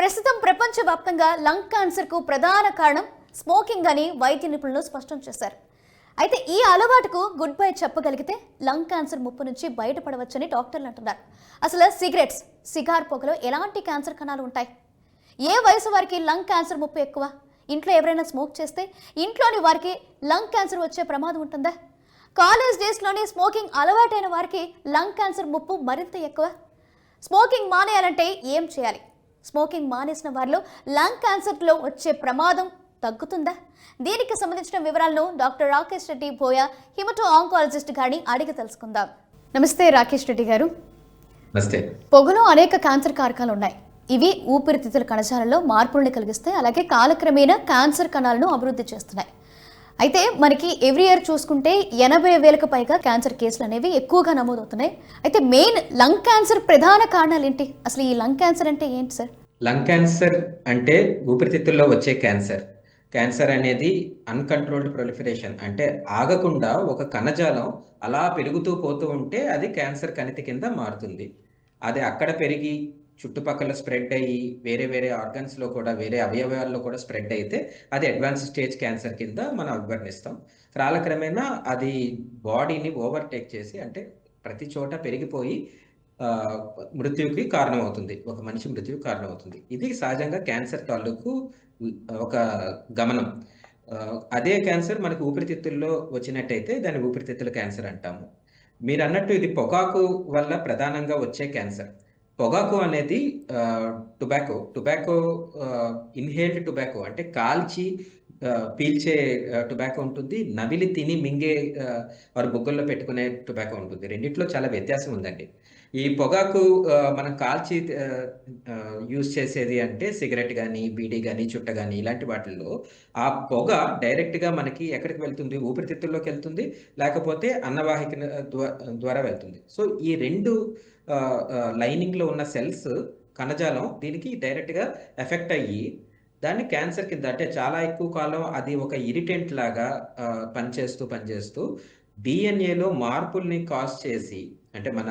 ప్రస్తుతం ప్రపంచవ్యాప్తంగా లంగ్ క్యాన్సర్కు ప్రధాన కారణం స్మోకింగ్ అని వైద్య నిపుణులు స్పష్టం చేశారు. అయితే ఈ అలవాటుకు గుడ్ బై చెప్పగలిగితే లంగ్ క్యాన్సర్ ముప్పు నుంచి బయటపడవచ్చని డాక్టర్లు అంటున్నారు. అసలు సిగార్ పొగలో ఎలాంటి క్యాన్సర్ కణాలు ఉంటాయి? ఏ వయసు వారికి లంగ్ క్యాన్సర్ ముప్పు ఎక్కువ? ఇంట్లో ఎవరైనా స్మోక్ చేస్తే ఇంట్లోని వారికి లంగ్ క్యాన్సర్ వచ్చే ప్రమాదం ఉంటుందా? కాలేజ్ డేస్లోనే స్మోకింగ్ అలవాటైన వారికి లంగ్ క్యాన్సర్ ముప్పు మరింత ఎక్కువ. స్మోకింగ్ మానేయాలంటే ఏం చేయాలి? స్మోకింగ్ మానేసిన వారిలో లంగ్ క్యాన్సర్లో వచ్చే ప్రమాదం తగ్గుతుందా? దీనికి సంబంధించిన వివరాలను డాక్టర్ రాకేష్ రెడ్డి భోయా, హిమటో ఆంకాలజిస్ట్ గారిని అడిగి తెలుసుకుందాం. నమస్తే రాకేష్ రెడ్డి గారు. నమస్తే. పొగలో అనేక క్యాన్సర్ కారకాలు ఉన్నాయి. ఇవి ఊపిరితిత్తుల కణజాలంలో మార్పులను కలిగిస్తాయి, అలాగే కాలక్రమేణా క్యాన్సర్ కణాలను అభివృద్ధి చేస్తున్నాయి. అయితే మనకి ఎవ్రీ ఇయర్ చూసుకుంటే 80,000కు పైగా క్యాన్సర్ కేసులు అనేవి ఎక్కువగా నమోదవుతున్నాయి. అయితే మెయిన్ లంగ్ క్యాన్సర్ ప్రధాన కారణాలు ఏంటి? అసలు ఈ లంగ్ క్యాన్సర్ అంటే ఏంటి సార్? లంగ్ క్యాన్సర్ అంటే ఊపిరితిత్తుల్లో వచ్చే క్యాన్సర్. క్యాన్సర్ అనేది అన్కంట్రోల్డ్ ప్రొలిఫరేషన్, అంటే ఆగకుండా ఒక కణజాలం అలా పెరుగుతూ పోతూ ఉంటే అది క్యాన్సర్ కణితి కింద మారుతుంది. అది అక్కడ పెరిగి చుట్టుపక్కల స్ప్రెడ్ అయ్యి వేరే వేరే ఆర్గన్స్లో కూడా, వేరే అవయవాల్లో కూడా స్ప్రెడ్ అయితే అది అడ్వాన్స్ స్టేజ్ క్యాన్సర్ కింద మనం అభివర్ణిస్తాం. కాలక్రమేణా అది బాడీని ఓవర్టేక్ చేసి, అంటే ప్రతి చోట పెరిగిపోయి మృత్యువుకి కారణమవుతుంది. ఒక మనిషి మృత్యువుకి కారణమవుతుంది. ఇది సహజంగా క్యాన్సర్ తాలూకు ఒక గమనం. అదే క్యాన్సర్ మనకు ఊపిరితిత్తుల్లో వచ్చినట్టయితే దాన్ని ఊపిరితిత్తుల క్యాన్సర్ అంటాము. మీరు అన్నట్టు ఇది పొగాకు వల్ల ప్రధానంగా వచ్చే క్యాన్సర్. పొగాకు అనేది టొబాకో ఇన్హేల్డ్ టొబాకో, అంటే కాల్చి పీల్చే టొబాకో ఉంటుంది, నవిలి తిని మింగే వారు బుగ్గల్లో పెట్టుకునే టొబాకో ఉంటుంది. రెండిట్లో చాలా వ్యత్యాసం ఉందండి. ఈ పొగాకు మనం కాల్చి యూజ్ చేసేది అంటే సిగరెట్ కానీ, బీడీ కానీ, చుట్ట కానీ ఇలాంటి వాటిల్లో ఆ పొగ డైరెక్ట్గా మనకి ఎక్కడికి వెళ్తుంది? ఊపిరితిత్తుల్లోకి వెళ్తుంది, లేకపోతే అన్నవాహిక ద్వారా వెళ్తుంది. సో ఈ రెండు లైనింగ్లో ఉన్న సెల్స్, కణజాలం దీనికి డైరెక్ట్గా ఎఫెక్ట్ అయ్యి దాన్ని క్యాన్సర్ కింద, అంటే చాలా ఎక్కువ కాలం అది ఒక ఇరిటెంట్ లాగా పనిచేస్తూ డిఎన్ఏలో మార్పుల్ని కాజ్ చేసి, అంటే మన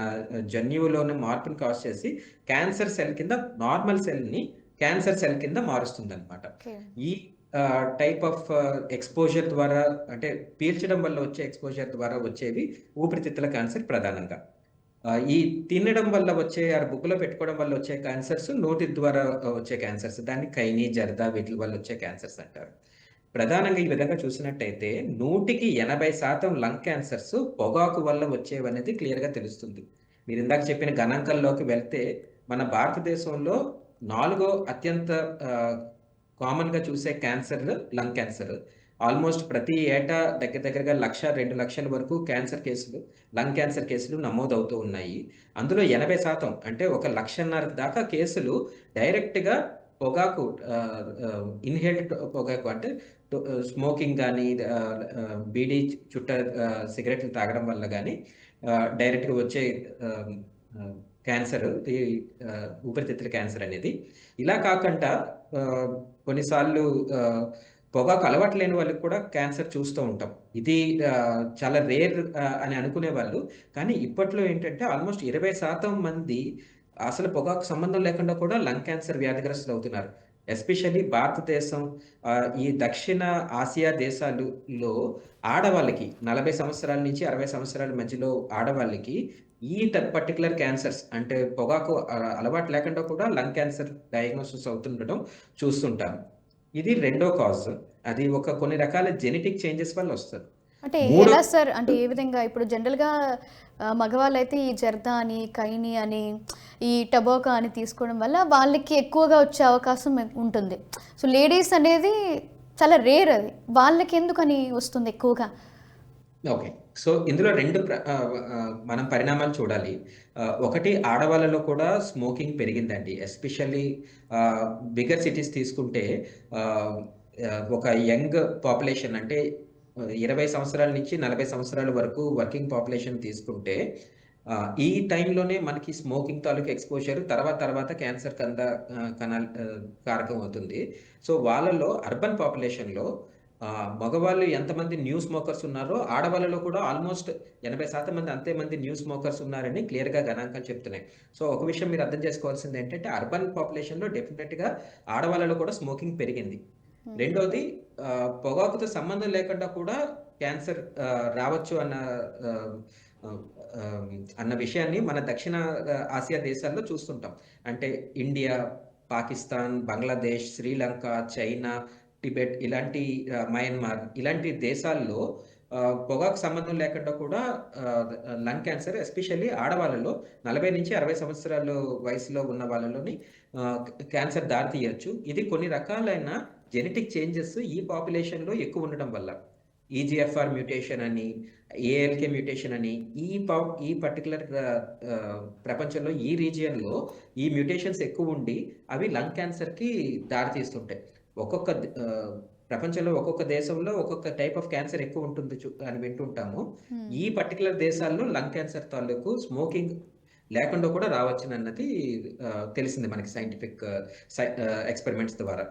జన్యువులోని మార్పుని కాజ్ చేసి క్యాన్సర్ సెల్ కింద నార్మల్ సెల్ని క్యాన్సర్ సెల్ కింద మారుస్తుంది అనమాట. ఈ టైప్ ఆఫ్ ఎక్స్పోజర్ ద్వారా, అంటే పీల్చడం వల్ల వచ్చే ఎక్స్పోజర్ ద్వారా వచ్చేవి ఊపిరితిత్తుల క్యాన్సర్ ప్రధానంగా. ఈ తినడం వల్ల వచ్చే, బుక్కులో పెట్టుకోవడం వల్ల వచ్చే క్యాన్సర్స్, నోటి ద్వారా వచ్చే క్యాన్సర్స్, దాన్ని కైనీ, జర్దా వీటి వల్ల వచ్చే క్యాన్సర్స్ అంటారు. ప్రధానంగా ఈ విధంగా చూసినట్టయితే 100% లంగ్ క్యాన్సర్స్ పొగాకు వల్ల వచ్చేవనేది క్లియర్గా తెలుస్తుంది. మీరు ఇందాక చెప్పిన గణాంకాల్లోకి వెళ్తే మన భారతదేశంలో 4వ అత్యంత కామన్గా చూసే క్యాన్సర్ లంగ్ క్యాన్సర్. ఆల్మోస్ట్ ప్రతి ఏటా దగ్గరగా 1,00,000-2 లక్షల వరకు క్యాన్సర్ కేసులు, లంగ్ క్యాన్సర్ కేసులు నమోదవుతూ ఉన్నాయి. అందులో 80%, అంటే 1,50,000 దాకా కేసులు డైరెక్ట్గా పొగాకు, ఇన్హేల్డ్ పొగాకు, అంటే స్మోకింగ్ కానీ, బీడీ, చుట్ట, సిగరెట్లు తాగడం వల్ల కానీ డైరెక్ట్గా వచ్చే క్యాన్సర్, ఈ ఊపిరితిత్తుల క్యాన్సర్ అనేది. ఇలా కాకుండా కొన్నిసార్లు పొగాకు అలవాటు లేని వాళ్ళకి కూడా క్యాన్సర్ చూస్తూ ఉంటాం. ఇది చాలా రేర్ అని అనుకునే వాళ్ళు, కానీ ఇప్పట్లో ఏంటంటే ఆల్మోస్ట్ 20% మంది అసలు పొగాకు సంబంధం లేకుండా కూడా లంగ్ క్యాన్సర్ వ్యాధిగ్రస్తులు అవుతున్నారు. ఎస్పెషల్లీ భారతదేశం, ఈ దక్షిణ ఆసియా దేశాలలో ఆడవాళ్ళకి 40 సంవత్సరాల నుంచి 60 సంవత్సరాల మధ్యలో ఆడవాళ్ళకి ఈ పర్టికులర్ క్యాన్సర్స్, అంటే పొగాకు అలవాటు లేకుండా కూడా లంగ్ క్యాన్సర్ డయాగ్నోసిస్ అవుతుండడం చూస్తుంటాం. ఇది రెండో కాజ్. అది కొన్ని రకాల జెనెటిక్ చేంజెస్ వల్ల వస్తుంది. అంటే ఎలా సార్? అంటే ఏ విధంగా? ఇప్పుడు జనరల్గా మగవాళ్ళు అయితే ఈ జర్దా అని, కైని అని, ఈ టొబాకో అని తీసుకోవడం వల్ల వాళ్ళకి ఎక్కువగా వచ్చే అవకాశం ఉంటుంది. సో లేడీస్ అనేది చాలా రేర్, అది వాళ్ళకి ఎందుకని వస్తుంది ఎక్కువగా? ఓకే. సో ఇందులో రెండు మనం పరిణామాలు చూడాలి. ఒకటి, ఆడవాళ్ళలో కూడా స్మోకింగ్ పెరిగిందండి. ఎస్పెషల్లీ బిగ్గర్ సిటీస్ తీసుకుంటే ఒక యంగ్ పాపులేషన్, అంటే 20 సంవత్సరాల నుంచి 40 సంవత్సరాల వరకు వర్కింగ్ పాపులేషన్ తీసుకుంటే ఈ టైంలోనే మనకి స్మోకింగ్ తాలూకు ఎక్స్పోజర్ తర్వాత క్యాన్సర్ కణాల కారకం అవుతుంది. సో వాళ్ళలో అర్బన్ పాపులేషన్లో మగవాళ్ళు ఎంతమంది న్యూ స్మోకర్స్ ఉన్నారో ఆడవాళ్ళలో కూడా ఆల్మోస్ట్ 80% మంది అంతే మంది న్యూ స్మోకర్స్ ఉన్నారని క్లియర్‌గా గణాంకాలు చెప్తున్నాయి. సో, ఒక విషయం మీరు అర్థం చేసుకోవాల్సింది ఏంటంటే అర్బన్ పాపులేషన్‌లో డెఫినిట్‌గా ఆడవాళ్ళలో కూడా స్మోకింగ్ పెరిగింది. హ్మ్. రెండోది పొగాకుతో సంబంధం లేకుండా కూడా క్యాన్సర్ రావచ్చు ఆహ్, ఆహ్, ఆహ్, అన్న విషయాన్ని మన దక్షిణ ఆసియా దేశాల్లో చూస్తుంటాం. అంటే India, Pakistan, Bangladesh, Sri Lanka, China, Tibet ఇలాంటి మయన్మార్ ఇలాంటి దేశాల్లో పొగాకు సంబంధం లేకుండా కూడా లంగ్ క్యాన్సర్ ఎస్పెషల్లీ ఆడవాళ్ళలో 40-60 సంవత్సరాలు వయసులో ఉన్న వాళ్ళలోని క్యాన్సర్ దారితీయొచ్చు. ఇది కొన్ని రకాలైన జెనెటిక్ చేంజెస్ ఈ పాపులేషన్‌లో ఎక్కువ ఉండడం వల్ల. ఈజీఎఫ్ఆర్ మ్యూటేషన్ అని, ఏఎల్కే మ్యూటేషన్ అని ఈ పర్టిక్యులర్ ప్రపంచంలో ఈ రీజియన్‌లో ఈ మ్యూటేషన్స్ ఎక్కువుండి అవి లంగ్ క్యాన్సర్‌కి దారితీస్తుంటాయి. ఒక్కొక్క ప్రపంచంలో ఒక్కొక్క దేశంలో ఒక్కొక్క టైప్ ఆఫ్ క్యాన్సర్ ఎక్కువ ఉంటుంది అని వింటుంటాము. హ్మ్. ఈ పర్టిక్యులర్ దేశాల్లో లంగ్ క్యాన్సర్ తాలూకు స్మోకింగ్ లేకుండా కూడా రావచ్చునన్నది తెలిసింది మనకి సైంటిఫిక్ ఎక్స్‌పెరిమెంట్స్ ద్వారా.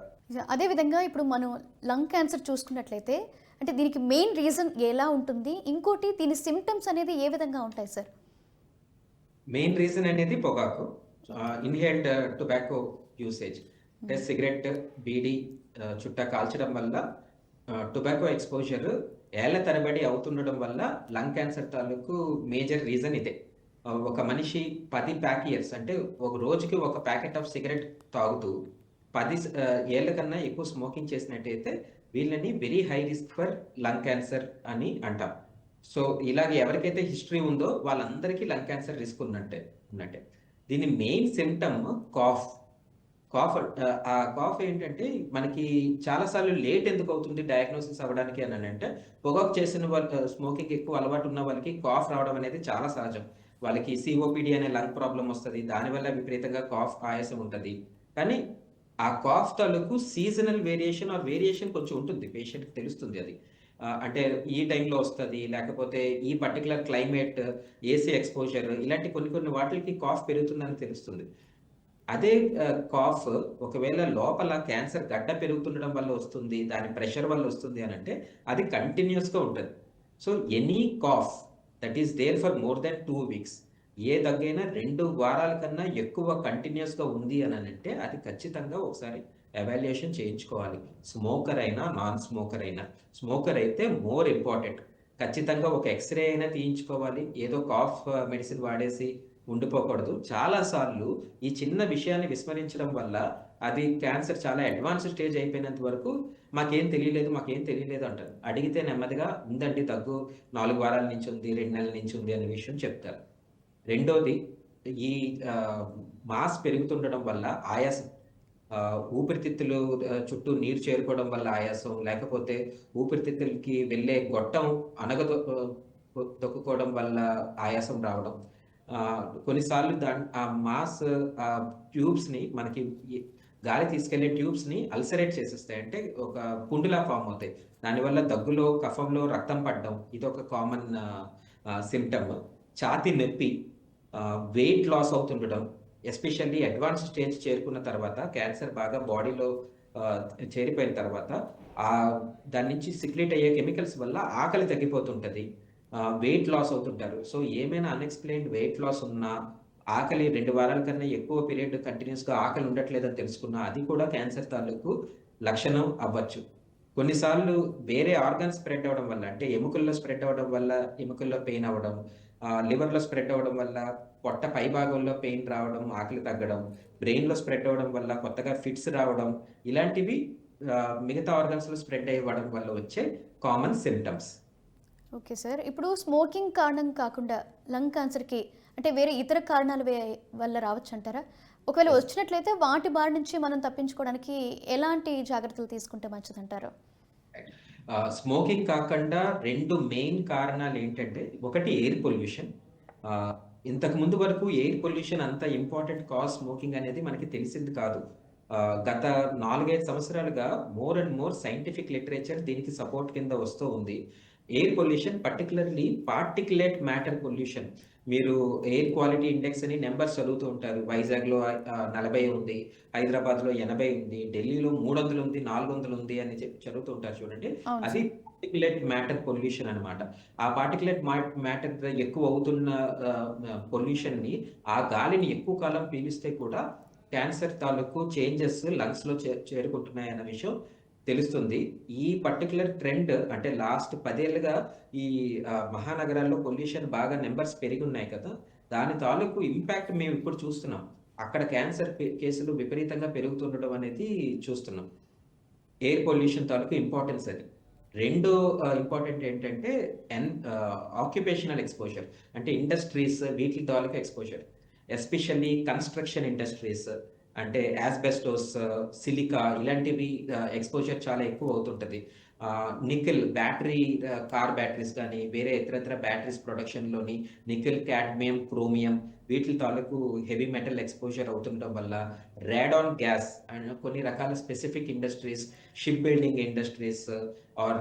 అదే విధంగా ఇప్పుడు మనం లంగ్ క్యాన్సర్ చూసుకున్నట్లయితే అంటే దీనికి మెయిన్ రీజన్ ఎలా ఉంటుంది? ఇంకోటి దీని సింప్టమ్స్ అనేది ఏ విధంగా ఉంటాయి సార్? మెయిన్ రీజన్ అనేది పొగాకు. Inhaled tobacco usage. అంటే సిగరెట్, బీడీ చుట్ట కాల్చడం వల్ల టొబాకో ఎక్స్‌పోజర్ ఏళ్ల తరబడి అవుతుండడం వల్ల లంగ్ క్యాన్సర్ తాలూకు మేజర్ రీజన్ ఇదే. ఒక మనిషి 10 ప్యాక్ ఇయర్స్ అంటే ఒక రోజుకి ఒక ప్యాకెట్ ఆఫ్ సిగరెట్ తాగుతూ 10 ఏళ్ల కన్నా ఎక్కువ స్మోకింగ్ చేసినట్టయితే వీళ్ళని very high risk for lung cancer అని అంటాం. సో, ఇలాగ ఎవరికైతే హిస్టరీ ఉందో వాళ్ళందరికీ లంగ్ క్యాన్సర్ రిస్క్ ఉన్నట్టే. దీని మెయిన్ సిమ్టమ్ కాఫ్. ఆ కాఫ్ ఏంటంటే మనకి చాలా సార్లు లేట్ ఎందుకు అవుతుంది డయాగ్నోసిస్ అవ్వడానికి అనంటే పొగాకు చేసిన వాళ్ళు స్మోకింగ్ ఎక్కువ అలవాటు ఉన్న వాళ్ళకి కాఫ్ రావడం అనేది చాలా సహజం. వాళ్ళకి సిఓపిడి అనే లంగ్ ప్రాబ్లమ్ వస్తది. దానివల్ల విపరీతంగా కాఫ్ ఆయాసం ఉంటది. కానీ ఆ కాఫ్ తాలూకు సీజనల్ వేరియేషన్ కొంచెం ఉంటుంది. పేషెంట్‌కి తెలుస్తుంది అది. అంటే ఈ టైంలో వస్తది. లేకపోతే ఈ పర్టిక్యులర్ క్లైమేట్, ఏసీ ఎక్స్‌పోజర్ ఇలాంటి కొన్ని వాటిలకి కాఫ్ పెరుగుతుందని తెలుస్తుంది. అదే కాఫ్ ఒకవేళ లోపల క్యాన్సర్ గడ్డ పెరుగుతుండడం వల్ల వస్తుంది. దాని ప్రెషర్ వల్ల వస్తుంది అనంటే అది కంటిన్యూయస్‌గా ఉంటది. So, any cough that is there for more than 2 weeks ఏ దగ్గైనా 2 వారాల కన్నా ఎక్కువ కంటిన్యూయస్‌గా ఉంది అనంటే అది ఖచ్చితంగా ఒకసారి ఎవాల్యుయేషన్ చేయించుకోవాలి. స్మోకర్ అయినా, నాన్ స్మోకర్ అయినా. స్మోకర్ అయితే మోర్ ఇంపార్టెంట్. ఖచ్చితంగా ఒక ఎక్స్‌రే అయినా తీయించుకోవాలి. ఏదో కాఫ్ మెడిసిన్ వాడేసి ఉండిపోకూడదు. చాలా సార్లు ఈ చిన్న విషయాన్ని విస్మరించడం వల్ల అది క్యాన్సర్ చాలా అడ్వాన్స్డ్ స్టేజ్ అయిపోయినంత వరకు మాకేం తెలియలేదు అంటారు. అడిగితే నెమ్మదిగా ఉందండి దగ్గు 4 వారాల నుంచి ఉంది, 2 నెలల నుంచి ఉంది అనే విషయం చెప్తారు. రెండోది ఈ మాస్ పెరుగుతుండడం వల్ల ఆయాసం. ఊపిరితిత్తులు చుట్టూ నీరు చేరుకోవడం వల్ల ఆయాసం, లేకపోతే ఊపిరితిత్తులకి వెళ్ళే గొట్టం తొక్కుకోవడం వల్ల ఆయాసం రావడం. కొన్నిసార్లు ఆ మాస్ ట్యూబ్స్‌ని మనకి గాలి తీసుకెళ్ళే ట్యూబ్స్‌ని అల్సరేట్ చేసేస్తాయి. అంటే ఒక పుండులా ఫార్మ్ అవుతాయి. దానివల్ల దగ్గులో, కఫంలో రక్తం పడడం ఇదొక కామన్ సింప్టమ్. ఛాతీ నొప్పి, వెయిట్ లాస్ అవుతుండడం, ఎస్పెషల్లీ అడ్వాన్స్డ్ స్టేజ్ చేరుకున్న తర్వాత క్యాన్సర్ బాగా బాడీలో చేరిపోయిన తర్వాత దాని నుంచి సిక్రీట్ అయ్యే కెమికల్స్ వల్ల ఆకలి తగ్గిపోతుంటది. వెయిట్ లాస్ అవుతుంటారు. సో, ఏమైనా అన్‌ఎక్స్‌ప్లెయిన్డ్ వెయిట్ లాస్ ఉన్నా, ఆకలి 2 వారాల కన్నా ఎక్కువ పీరియడ్ కంటిన్యూయస్‌గా ఆకలి ఉండట్లేదని తెలుసుకున్నా అది కూడా క్యాన్సర్ తాలూకు లక్షణం అవ్వచ్చు. కొన్నిసార్లు వేరే ఆర్గాన్స్ స్ప్రెడ్ అవ్వడం వల్ల అంటే ఎముకల్లో స్ప్రెడ్ అవ్వడం వల్ల ఎముకల్లో పెయిన్ అవ్వడం, లివర్‌లో స్ప్రెడ్ అవ్వడం వల్ల పొట్ట పైభాగంలో పెయిన్ రావడం, ఆకలి తగ్గడం, బ్రెయిన్‌లో స్ప్రెడ్ అవ్వడం వల్ల కొత్తగా ఫిట్స్ రావడం ఇలాంటివి మిగతా ఆర్గాన్స్‌లో స్ప్రెడ్ అవ్వడం వల్ల వచ్చే కామన్ సింప్టమ్స్. Okay sir. ఇప్పుడు స్మోకింగ్ కారణం కాకుండా లంగ్ క్యాన్సర్‌కి అంటే వేరే ఇతర కారణాల వల్ల రావచ్చంటారా? ఒకవేళ వచ్చినట్లయితే వాటి బారి నుంచి మనం తప్పించుకోవడానికి ఎలాంటి జాగ్రత్తలు తీసుకుంటే మంచిదంటారు? స్మోకింగ్ కాకుండా 2 మెయిన్ కారణాలేంటంటే, ఒకటి ఎయిర్ పొల్యూషన్. ఆహ్, ఇంతకు ముందు వరకు ఎయిర్ పొల్యూషన్ అంత ఇంపార్టెంట్ కాజ్ స్మోకింగ్ అనేది మనకి తెలిసింది కాదు. గత 4, 5 సంవత్సరాలుగా more and more scientific literature దీనికి సపోర్ట్ కింద వస్తూ ఉంది. Air pollution, particularly particulate matter pollution. మీరు ఎయిర్ క్వాలిటీ ఇండెక్స్ అని నెంబర్స్ చదువుతూ ఉంటారు. వైజాగ్లో 40 ఉంది, హైదరాబాద్లో 80 ఉంది, ఢిల్లీలో 300 ఉంది, 400 ఉంది అని చెప్పి చదువుతూ ఉంటారు చూడండి. అవును అది సార్. పార్టికులేట్ మ్యాటర్ పొల్యూషన్ అనమాట. ఆ పార్టికులేట్ మ్యాటర్ ఎక్కువ అవుతున్న పొల్యూషన్ ని, ఆ గాలిని ఎక్కువ కాలం పీలిస్తే కూడా క్యాన్సర్ తాలూకు చేంజెస్ లంగ్స్ లో చేరుకుంటున్నాయి అన్న విషయం తెలుస్తుంది. ఈ పర్టికులర్ ట్రెండ్ అంటే లాస్ట్ 10 ఏళ్ళుగా ఈ మహానగరాల్లో పొల్యూషన్ బాగా నెంబర్స్ పెరిగి ఉన్నాయి కదా, దాని తాలూకు ఇంపాక్ట్ మేము ఇప్పుడు చూస్తున్నాం. అక్కడ క్యాన్సర్ కేసులు విపరీతంగా పెరుగుతుండడం అనేది చూస్తున్నాం. ఎయిర్ పొల్యూషన్ తాలూకు ఇంపార్టెన్స్ అది. రెండో ఇంపార్టెంట్ ఏంటంటే ఆక్యుపేషనల్ ఎక్స్పోజర్, అంటే ఇండస్ట్రీస్ వీటి తాలూకు ఎక్స్పోజర్, ఎస్పెషల్లీ కన్స్ట్రక్షన్ ఇండస్ట్రీస్ అంటే యాస్బెస్టోస్, సిలికా ఇలాంటివి ఎక్స్పోజర్ చాలా ఎక్కువ అవుతుంటది. నికెల్ బ్యాటరీ, కార్ బ్యాటరీస్ కానీ వేరే ఇతరత్ర బ్యాటరీస్ ప్రొడక్షన్లోని నికెల్, క్యాడ్మియం, క్రోమియం వీటి తాలూకు హెవీ మెటల్ ఎక్స్పోజర్ అవుతుండడం వల్ల రేడాన్ గ్యాస్ అండ్ కొన్ని రకాల specific industries, ship building industries or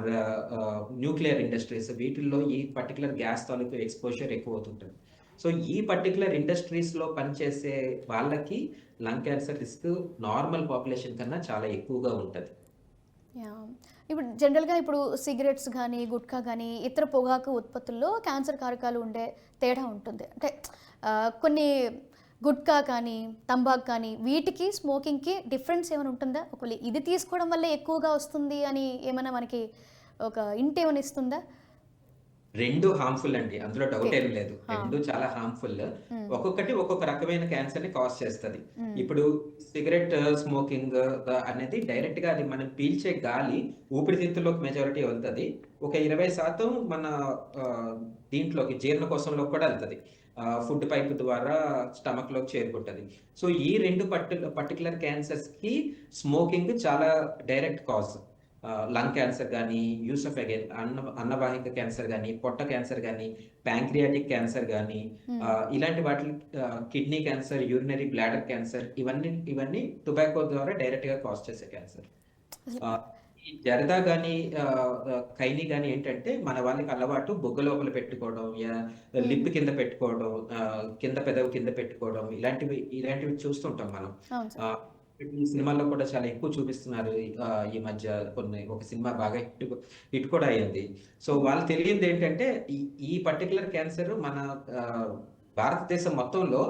nuclear industries వీటిల్లో ఈ పర్టికులర్ గ్యాస్ తాలూకు ఎక్స్పోజర్ ఎక్కువ అవుతుంటుంది. సో ఈ పర్టికులర్ ఇండస్ట్రీస్లో పనిచేసే వాళ్ళకి lung cancer risk normal population కన్నా చాలా ఎక్కువగా ఉంటుంది. యా. ఇప్పుడు జనరల్గా ఇప్పుడు సిగరెట్స్ కానీ గుట్కా కానీ ఇతర పొగాకు ఉత్పత్తుల్లో క్యాన్సర్ కారకాలు ఉండే తేడా ఉంటుంది. అంటే కొన్ని గుట్కా కానీ తంబాకు కానీ వీటికి స్మోకింగ్కి డిఫరెన్స్ ఏమైనా ఉంటుందా? ఒకవేళ ఇది తీసుకోవడం వల్ల ఎక్కువగా వస్తుంది అని ఏమైనా మనకి ఒక ఇంట్ ఏమైనా ఇస్తుందా? రెండు హార్మ్ఫుల్ అండి, అందులో డౌట్ ఓకే. ఏం లేదు. రెండు చాలా హార్మ్ఫుల్. ఒక్కొక్కటి ఒక్కొక్క రకమైన క్యాన్సర్ ని కాజ్ చేస్తుంది. ఇప్పుడు సిగరెట్ స్మోకింగ్ అనేది డైరెక్ట్ గా అది మనం పీల్చే గాలి ఊపిరితిత్తుల్లోకి మెజారిటీ వెళ్తుంది. ఒక 20% మన దీంట్లోకి జీర్ణకోశంలోకి కూడా వెళ్తుంది. ఫుడ్ పైప్ ద్వారా స్టమక్ లోకి చేరుకుంటుంది. సో ఈ రెండు పర్టికులర్ క్యాన్సర్స్ కి స్మోకింగ్ చాలా డైరెక్ట్ కాజ్. లంగ్ క్యాన్సర్ కానీ, యూసోఫేగల్ అన్నవాహిక క్యాన్సర్ కానీ, పొట్ట క్యాన్సర్ కానీ, ప్యాంక్రియాటిక్ క్యాన్సర్ కానీ, ఇలాంటి వాటి kidney cancer, urinary bladder cancer ఇవన్నీ టొబాకో ద్వారా డైరెక్ట్ గా కాజ్ చేసే క్యాన్సర్. ఈ జరదా కానీ ఖైనీ కానీ ఏంటంటే మన వాళ్ళకి అలవాటు బొగ్గ లోపల పెట్టుకోవడం, లిప్ కింద పెట్టుకోవడం, కింద పెదవి కింద పెట్టుకోవడం ఇలాంటివి చూస్తుంటాం మనం. అవును సార్. ఈ సినిమాల్లో కూడా చాలా ఎక్కువ చూపిస్తున్నారు. ఈ మధ్య ఒక సినిమా బాగా హిట్ కూడా అయ్యింది. సో వాళ్ళు తెలియంది ఏంటంటే ఈ పర్టికులర్ క్యాన్సర్ మన భారతదేశం మొత్తంలో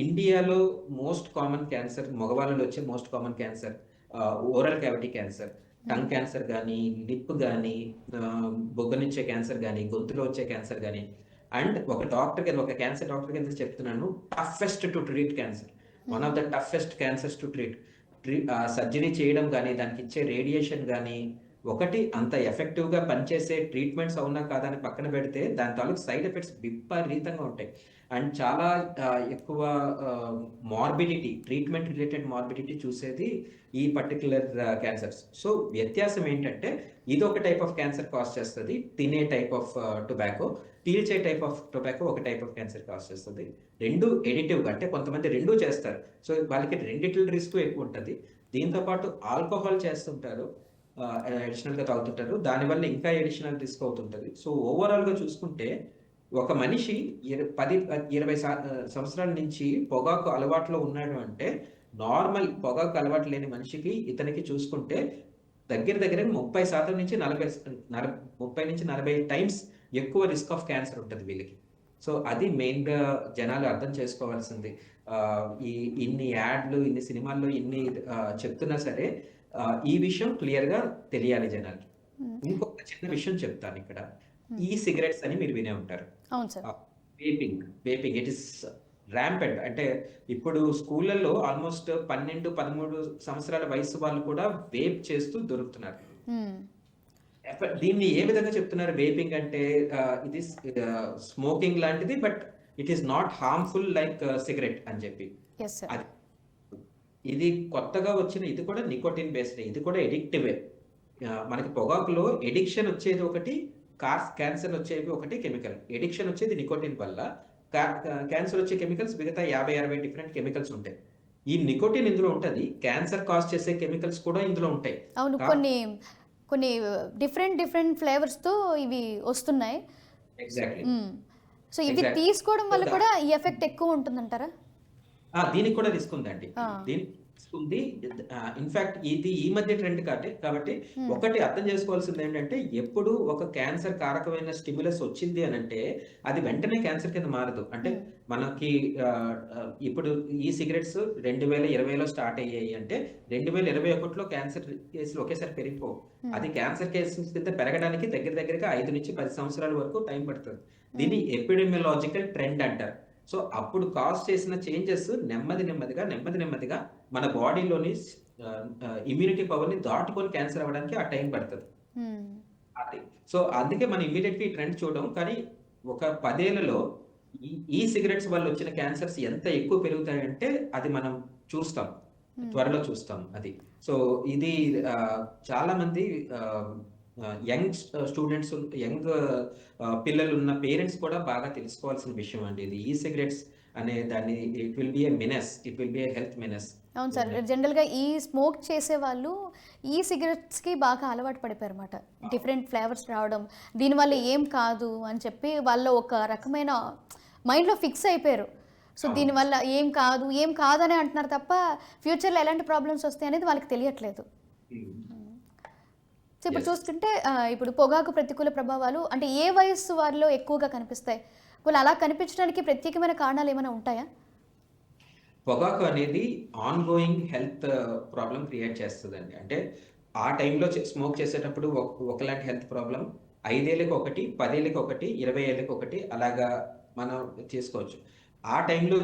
ఇండియాలో మోస్ట్ కామన్ క్యాన్సర్, మగవాళ్ళలో వచ్చే most common cancer oral cavity cancer. Tongue cancer కానీ, లిప్ కానీ, బొగ్గనిచ్చే క్యాన్సర్ కానీ, గొంతులో వచ్చే క్యాన్సర్ కానీ. అండ్ ఒక క్యాన్సర్ డాక్టర్ కింద చెప్తున్నాను, toughest to treat cancer, one of the toughest cancers to treat. Surgery చేయడం కానీ, దానికి ఇచ్చే రేడియేషన్ కానీ, ఒకటి అంత ఎఫెక్టివ్ గా పనిచేసే ట్రీట్మెంట్స్ అవునా కాదని పక్కన పెడితే దాని తాలూకు సైడ్ ఎఫెక్ట్స్ విపరీతంగా ఉంటాయి. అండ్ చాలా ఎక్కువ మార్బిడిటీ, ట్రీట్మెంట్ రిలేటెడ్ మార్బిడిటీ చూసేది ఈ పర్టికులర్ క్యాన్సర్స్. సో వ్యత్యాసం ఏంటంటే ఇది ఒక టైప్ ఆఫ్ క్యాన్సర్ కాజ్ చేస్తుంది, తినే టైప్ ఆఫ్ టొబాకో, పీల్చే టైప్ ఆఫ్ టొబాకో ఒక టైప్ ఆఫ్ క్యాన్సర్ కాజ్ చేస్తుంది. రెండు ఎడిటివ్ అంటే కొంతమంది రెండూ చేస్తారు. సో వాళ్ళకి రెండిటి రిస్క్ ఎక్కువ ఉంటుంది. దీంతో పాటు ఆల్కహాల్ చేస్తుంటారు, అడిషనల్ గా తాగుతుంటారు, దానివల్ల ఇంకా అడిషనల్ రిస్క్ అవుతుంటది. సో ఓవరాల్ గా చూసుకుంటే ఒక మనిషి 10-20 సంవత్సరాల నుంచి పొగాకు అలవాట్లో ఉన్నాడు అంటే, నార్మల్ పొగాకు అలవాటు లేని మనిషికి ఇతనికి చూసుకుంటే దగ్గర 30% నుంచి 40 టైమ్స్ ఎక్కువ రిస్క్ ఆఫ్ క్యాన్సర్ ఉంటుంది వీళ్ళకి. సో అది మెయిన్ గా జనాలు అర్థం చేసుకోవాల్సింది. ఇన్ని యాడ్లు, ఇన్ని సినిమాల్లో ఇన్ని చెప్తున్నా సరే ఈ విషయం క్లియర్ గా తెలియాలి జనాలకి. ఇంకొక చిన్న విషయం చెప్తాను ఇక్కడ. ఈ సిగరెట్స్ అని మీరు వినే ఉంటారు. అవును sir. Vaping it is rampant. అంటే ఇప్పుడు స్కూళ్ళల్లో ఆల్మోస్ట్ 12-13 సంవత్సరాల వయసు వాళ్ళు కూడా వేప్ చేస్తూ దొరుకుతున్నారు. దీన్ని ఏ విధంగా చెప్తున్నారు? వేపింగ్ అంటే ఇది స్మోకింగ్ లాంటిది, but it is not harmful like cigarette అని చెప్పి. అది ఇది కొత్తగా వచ్చిన, ఇది కూడా నికోటిన్ బేస్డ్, ఇది కూడా ఎడిక్టివే. మనకి పొగాకులో ఎడిక్షన్ వచ్చేది ఒకటి, క్యాన్సర్ వచ్చేవి ఒకటి కెమికల్. ఎడిక్షన్ వచ్చేది నికోటిన్ వల్ల, క్యాన్సర్ వచ్చే కెమికల్స్ మిగతా 50-60 డిఫరెంట్ కెమికల్స్ ఉంటాయి. ఈ నికోటిన్ ఇందులో ఉంటది, క్యాన్సర్ కాజ్ చేసే కెమికల్స్ కూడా ఇందులో ఉంటాయి. అవును, కొన్ని డిఫరెంట్ ఫ్లేవర్స్తో ఇవి వస్తున్నాయి. ఎగ్జాక్ట్లీ. సో ఇవి ఎగ్జాక్ట్లీ. తీసుకోవడం సో వల్ల కూడా ఈ ఎఫెక్ట్ ఎక్కువ ఉంటుందంటారా? దీనికి కూడా రిస్క్ ఉందండి. ఆ, దీనికి రిస్క్ ఉంది. ఇన్ఫాక్ట్ ఇది ఈ మధ్య ట్రెండ్ కాబట్టి మ్మ్, ఒకటి అర్థం చేసుకోవాల్సింది ఏంటంటే, ఎప్పుడు ఒక క్యాన్సర్ కారకమైన స్టిమ్యులస్ వచ్చింది అని అంటే అది వెంటనే క్యాన్సర్ కింద మారదు. అంటే మ్మ్, మనకి ఇప్పుడు ఈ సిగరెట్స్ 2020లో స్టార్ట్ అయ్యాయి అంటే 2021లో క్యాన్సర్ కేసులు ఒకేసారి పెరిగిపోవు. మ్మ్, అది క్యాన్సర్ కేసెస్ కింద పెరగడానికి దగ్గరగా 5 నుంచి 10 సంవత్సరాల వరకు టైం పడుతుంది. మ్మ్, దీన్ని ఎపిడెమియలాజికల్ ట్రెండ్ అంటారు. సో అప్పుడు కాజ్ చేసిన చేంజెస్ నెమ్మదిగా మన బాడీలోని ఇమ్యూనిటీ పవర్ని దాటుకొని క్యాన్సర్ అవ్వడానికి ఆ టైం పడుతుంది. మ్మ్, అది. సో అందుకే మనం ఇమీడియట్లీ ఈ ట్రెండ్ చూడడం. కానీ ఒక 10 ఏళ్లలో ఈ ఈ సిగరెట్స్ వల్ల వచ్చిన క్యాన్సర్స్ ఎంత ఎక్కువ పెరుగుతాయంటే అది మనం చూస్తాం, మ్మ్. త్వరలో చూస్తాం అది. సో ఇది చాలా మంది యంగ్ స్టూడెంట్స్, యంగ్ పిల్లలు ఉన్న పేరెంట్స్ కూడా బాగా తెలుసుకోవాల్సిన విషయం అండి ఇది. ఈ సిగరెట్స్ అనే దాన్ని it will be A menace, it will be A health menace. అవును సార్, జనరల్గా ఈ స్మోక్ చేసే వాళ్ళు ఈ సిగరెట్స్కి బాగా అలవాటు పడిపోయారు అనమాట. డిఫరెంట్ ఫ్లేవర్స్ రావడం, దీనివల్ల ఏం కాదు అని చెప్పి వాళ్ళు ఒక రకమైన మైండ్లో ఫిక్స్ అయిపోయారు. సో అవును. దీనివల్ల ఏం కాదని అంటున్నారు తప్ప ఫ్యూచర్లో ఎలాంటి ప్రాబ్లమ్స్ వస్తాయి అనేది వాళ్ళకి తెలియట్లేదు. సో ఇప్పుడు ఎస్. చూస్తుంటే ఇప్పుడు పొగాకు ప్రతికూల ప్రభావాలు అంటే ఏ వయస్సు వారిలో ఎక్కువగా కనిపిస్తాయి? వాళ్ళు అలా కనిపించడానికి ప్రత్యేకమైన కారణాలు ఏమైనా ఉంటాయా? పొగాకు అనేది on going health problem create చేస్తుందండి. అంటే ఆ టైంలో స్మోక్ చేసేటప్పుడు ఒకలాంటి హెల్త్ ప్రాబ్లం 5 ఏళ్ళకి ఒకటి, 10 ఏళ్ళకి ఒకటి, 20 ఏళ్ళకి ఒకటి అలాగా మనం చేసుకోవచ్చు. ఆ టైంలో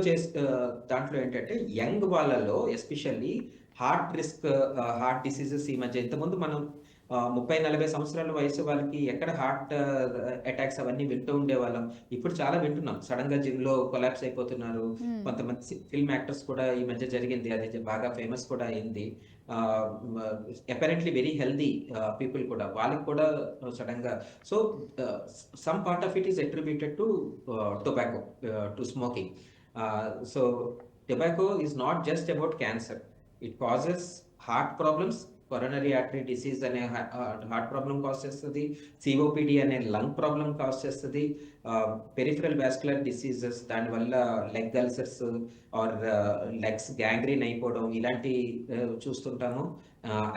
దాంట్లో ఏంటంటే యంగ్ వాళ్ళలో ఎస్పెషల్లీ హార్ట్ డిసీజెస్ ఈ మధ్య ఇంతకుముందు మనం 30-40 సంవత్సరాల వయసు వాళ్ళకి ఎక్కడ హార్ట్ అటాక్స్ అవన్నీ వింటూ ఉండేవాళ్ళం. ఇప్పుడు చాలా వింటున్నాం. సడన్ గా జిమ్ లో కొలాప్స్ అయిపోతున్నారు. మ్మ్. కొంతమంది ఫిల్మ్ యాక్టర్స్ కూడా ఈ మధ్య జరిగింది, అది బాగా ఫేమస్ కూడా అయింది. అపరెంట్లీ వెరీ హెల్దీ పీపుల్ కూడా, వాళ్ళకి కూడా సడన్ గా. So some part of it is attributed to tobacco, to smoking. So tobacco is not just about cancer. It causes heart problems, coronary artery disease అనే heart problem cause చేస్తుంది, COPD అనే lung problem cause చేస్తుంది, peripheral vascular diseases దానివల్ల leg ulcers or legs gangrene అయిపోవడం ఇలాంటి చూస్తుంటాము.